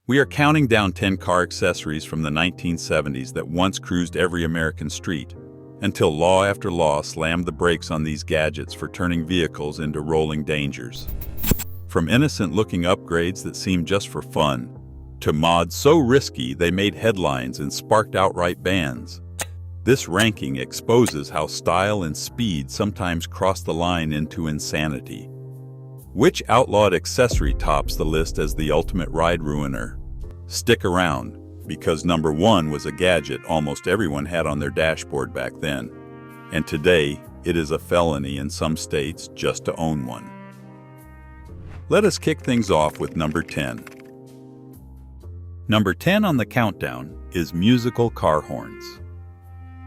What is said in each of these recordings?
We are counting down 10 car accessories from the 1970s that once cruised every American street, until law after law slammed the brakes on these gadgets for turning vehicles into rolling dangers. From innocent-looking upgrades that seemed just for fun, to mods so risky they made headlines and sparked outright bans. This ranking exposes how style and speed sometimes cross the line into insanity. Which outlawed accessory tops the list as the ultimate ride ruiner? Stick around, because number 1 was a gadget almost everyone had on their dashboard back then, and today it is a felony in some states just to own one. Let us kick things off with number 10. Number 10 on the countdown is musical car horns.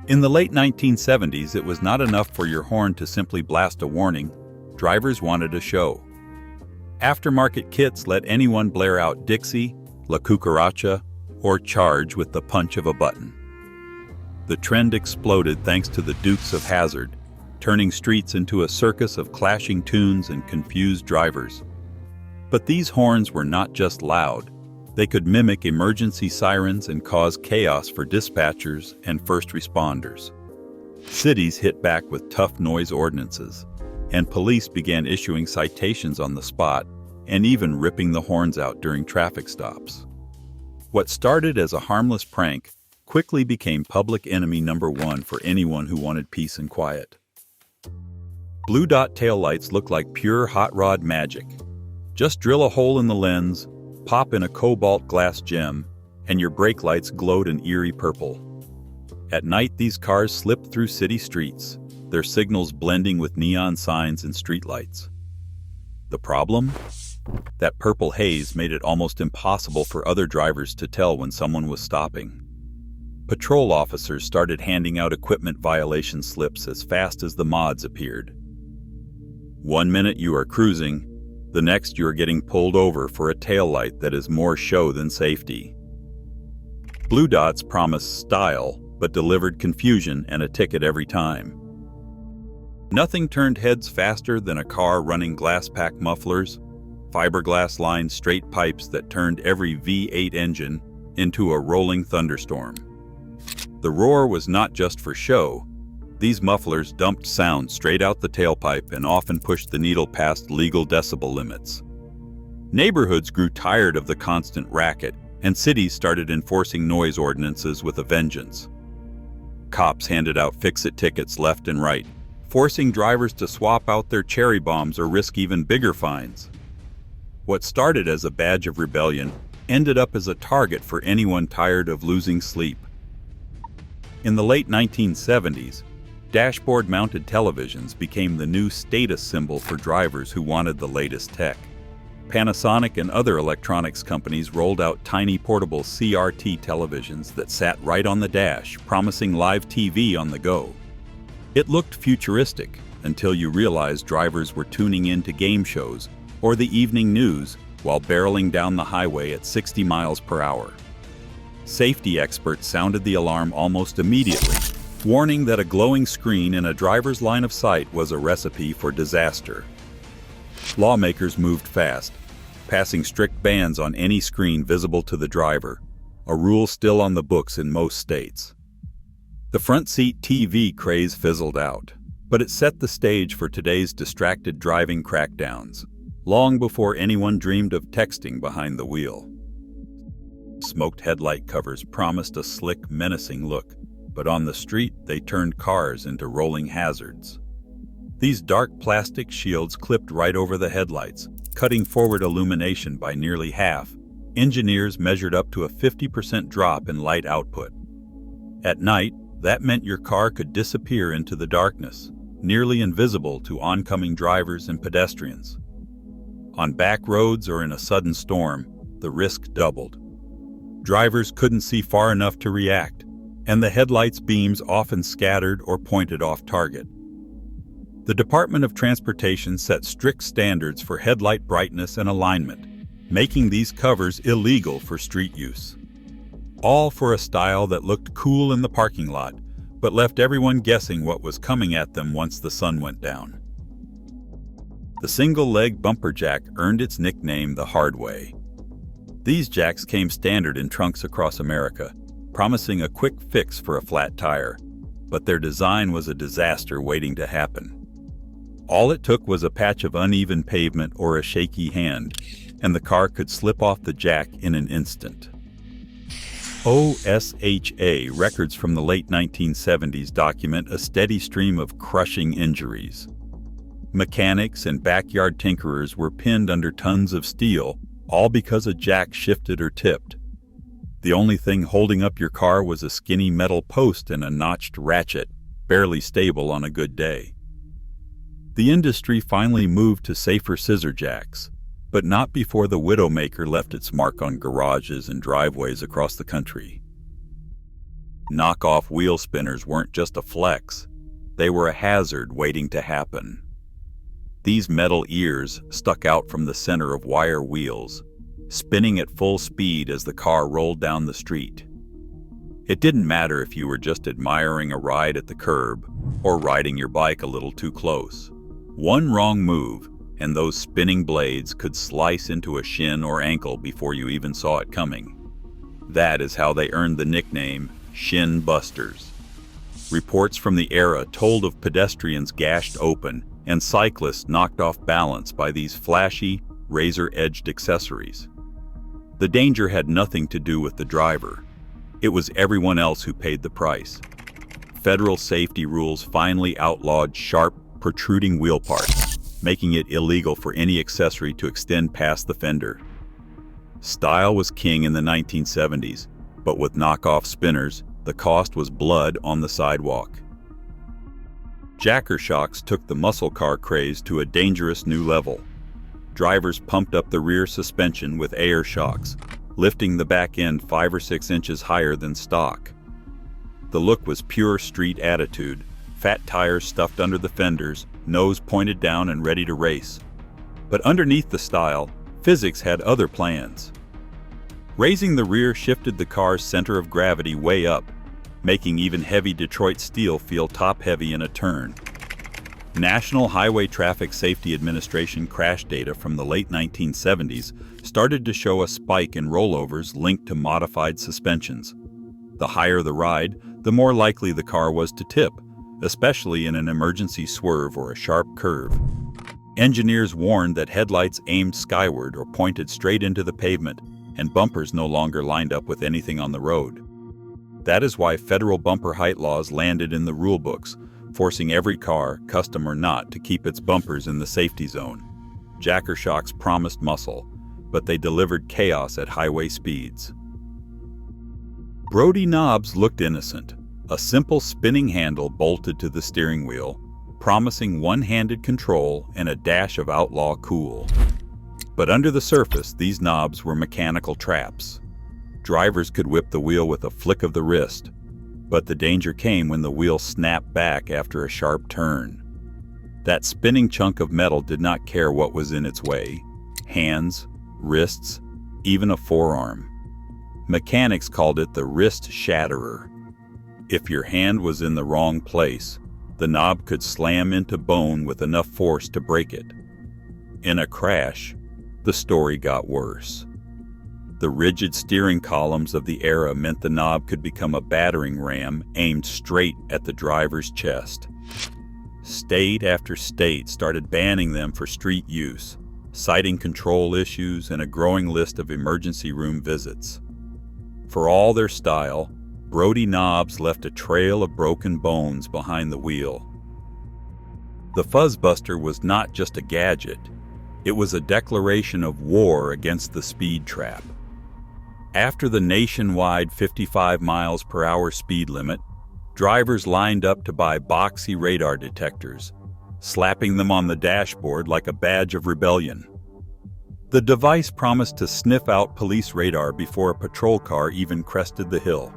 In the late 1970s, it was not enough for your horn to simply blast a warning. Drivers wanted a show. Aftermarket kits let anyone blare out Dixie, La Cucaracha, or charge with the punch of a button. The trend exploded thanks to the Dukes of Hazzard, turning streets into a circus of clashing tunes and confused drivers. But these horns were not just loud. They could mimic emergency sirens and cause chaos for dispatchers and first responders. Cities hit back with tough noise ordinances, and police began issuing citations on the spot and even ripping the horns out during traffic stops. What started as a harmless prank quickly became public enemy number 1 for anyone who wanted peace and quiet. Blue dot taillights look like pure hot rod magic. Just drill a hole in the lens, pop in a cobalt glass gem, and your brake lights glowed an eerie purple. At night, these cars slipped through city streets, their signals blending with neon signs and streetlights. The problem? That purple haze made it almost impossible for other drivers to tell when someone was stopping. Patrol officers started handing out equipment violation slips as fast as the mods appeared. One minute you are cruising, the next you are getting pulled over for a taillight that is more show than safety. Blue dots promised style, but delivered confusion and a ticket every time. Nothing turned heads faster than a car running glasspack mufflers, fiberglass-lined straight pipes that turned every V8 engine into a rolling thunderstorm. The roar was not just for show. These mufflers dumped sound straight out the tailpipe and often pushed the needle past legal decibel limits. Neighborhoods grew tired of the constant racket, and cities started enforcing noise ordinances with a vengeance. Cops handed out fix-it tickets left and right, forcing drivers to swap out their cherry bombs or risk even bigger fines. What started as a badge of rebellion ended up as a target for anyone tired of losing sleep. In the late 1970s, dashboard-mounted televisions became the new status symbol for drivers who wanted the latest tech. Panasonic and other electronics companies rolled out tiny portable CRT televisions that sat right on the dash, promising live TV on the go. It looked futuristic until you realized drivers were tuning in to game shows or the evening news while barreling down the highway at 60 miles per hour. Safety experts sounded the alarm almost immediately, warning that a glowing screen in a driver's line of sight was a recipe for disaster. Lawmakers moved fast, passing strict bans on any screen visible to the driver, a rule still on the books in most states. The front-seat TV craze fizzled out, but it set the stage for today's distracted driving crackdowns, long before anyone dreamed of texting behind the wheel. Smoked headlight covers promised a slick, menacing look, but on the street they turned cars into rolling hazards. These dark plastic shields clipped right over the headlights, cutting forward illumination by nearly half. Engineers measured up to a 50% drop in light output. At night, that meant your car could disappear into the darkness, nearly invisible to oncoming drivers and pedestrians. On back roads or in a sudden storm, the risk doubled. Drivers couldn't see far enough to react, and the headlights' beams often scattered or pointed off target. The Department of Transportation set strict standards for headlight brightness and alignment, making these covers illegal for street use. All for a style that looked cool in the parking lot, but left everyone guessing what was coming at them once the sun went down. The single-leg bumper jack earned its nickname the hard way. These jacks came standard in trunks across America, promising a quick fix for a flat tire, but their design was a disaster waiting to happen. All it took was a patch of uneven pavement or a shaky hand, and the car could slip off the jack in an instant. OSHA records from the late 1970s document a steady stream of crushing injuries. Mechanics and backyard tinkerers were pinned under tons of steel, all because a jack shifted or tipped. The only thing holding up your car was a skinny metal post and a notched ratchet, barely stable on a good day. The industry finally moved to safer scissor jacks, but not before the Widowmaker left its mark on garages and driveways across the country. Knockoff wheel spinners weren't just a flex, they were a hazard waiting to happen. These metal ears stuck out from the center of wire wheels, spinning at full speed as the car rolled down the street. It didn't matter if you were just admiring a ride at the curb or riding your bike a little too close. One wrong move, and those spinning blades could slice into a shin or ankle before you even saw it coming. That is how they earned the nickname Shin Busters. Reports from the era told of pedestrians gashed open and cyclists knocked off balance by these flashy, razor-edged accessories. The danger had nothing to do with the driver. It was everyone else who paid the price. Federal safety rules finally outlawed sharp, protruding wheel parts, making it illegal for any accessory to extend past the fender. Style was king in the 1970s, but with knockoff spinners, the cost was blood on the sidewalk. Jacker shocks took the muscle car craze to a dangerous new level. Drivers pumped up the rear suspension with air shocks, lifting the back end 5 or 6 inches higher than stock. The look was pure street attitude, fat tires stuffed under the fenders, nose pointed down and ready to race. But underneath the style, physics had other plans. Raising the rear shifted the car's center of gravity way up, making even heavy Detroit steel feel top-heavy in a turn. National Highway Traffic Safety Administration crash data from the late 1970s started to show a spike in rollovers linked to modified suspensions. The higher the ride, the more likely the car was to tip, especially in an emergency swerve or a sharp curve. Engineers warned that headlights aimed skyward or pointed straight into the pavement, and bumpers no longer lined up with anything on the road. That is why federal bumper height laws landed in the rulebooks, forcing every car, custom or not, to keep its bumpers in the safety zone. Jacker shocks promised muscle, but they delivered chaos at highway speeds. Brodie Knobs looked innocent, a simple spinning handle bolted to the steering wheel, promising one-handed control and a dash of outlaw cool. But under the surface, these knobs were mechanical traps. Drivers could whip the wheel with a flick of the wrist, but the danger came when the wheel snapped back after a sharp turn. That spinning chunk of metal did not care what was in its way: hands, wrists, even a forearm. Mechanics called it the wrist shatterer. If your hand was in the wrong place, the knob could slam into bone with enough force to break it. In a crash, the story got worse. The rigid steering columns of the era meant the knob could become a battering ram aimed straight at the driver's chest. State after state started banning them for street use, citing control issues and a growing list of emergency room visits. For all their style, Brodie Knobs left a trail of broken bones behind the wheel. The Fuzzbuster was not just a gadget, it was a declaration of war against the speed trap. After the nationwide 55 miles per hour speed limit, drivers lined up to buy boxy radar detectors, slapping them on the dashboard like a badge of rebellion. The device promised to sniff out police radar before a patrol car even crested the hill.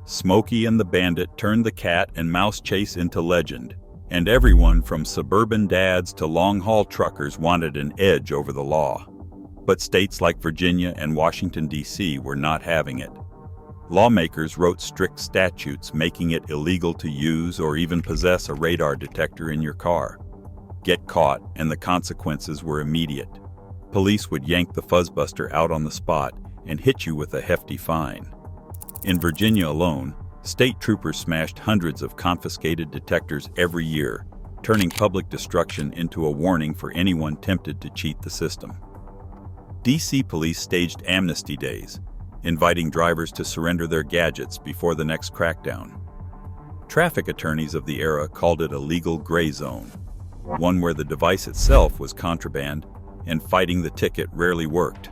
Smokey and the Bandit turned the cat and mouse chase into legend, and everyone from suburban dads to long-haul truckers wanted an edge over the law. But states like Virginia and Washington, D.C. were not having it. Lawmakers wrote strict statutes making it illegal to use or even possess a radar detector in your car. Get caught, and the consequences were immediate. Police would yank the Fuzzbuster out on the spot, and hit you with a hefty fine. In Virginia alone, state troopers smashed hundreds of confiscated detectors every year, turning public destruction into a warning for anyone tempted to cheat the system. DC police staged amnesty days, inviting drivers to surrender their gadgets before the next crackdown. Traffic attorneys of the era called it a legal gray zone, one where the device itself was contraband and fighting the ticket rarely worked.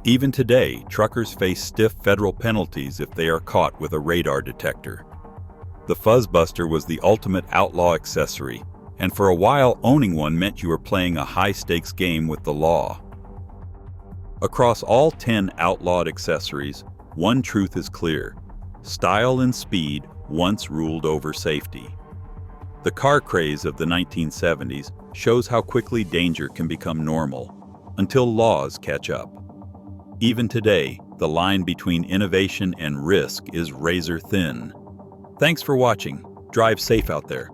Even today, truckers face stiff federal penalties if they are caught with a radar detector. The Fuzzbuster was the ultimate outlaw accessory, and for a while owning one meant you were playing a high-stakes game with the law. Across all 10 outlawed accessories, one truth is clear: style and speed once ruled over safety. The car craze of the 1970s shows how quickly danger can become normal, until laws catch up. Even today, the line between innovation and risk is razor thin. Thanks for watching. Drive safe out there.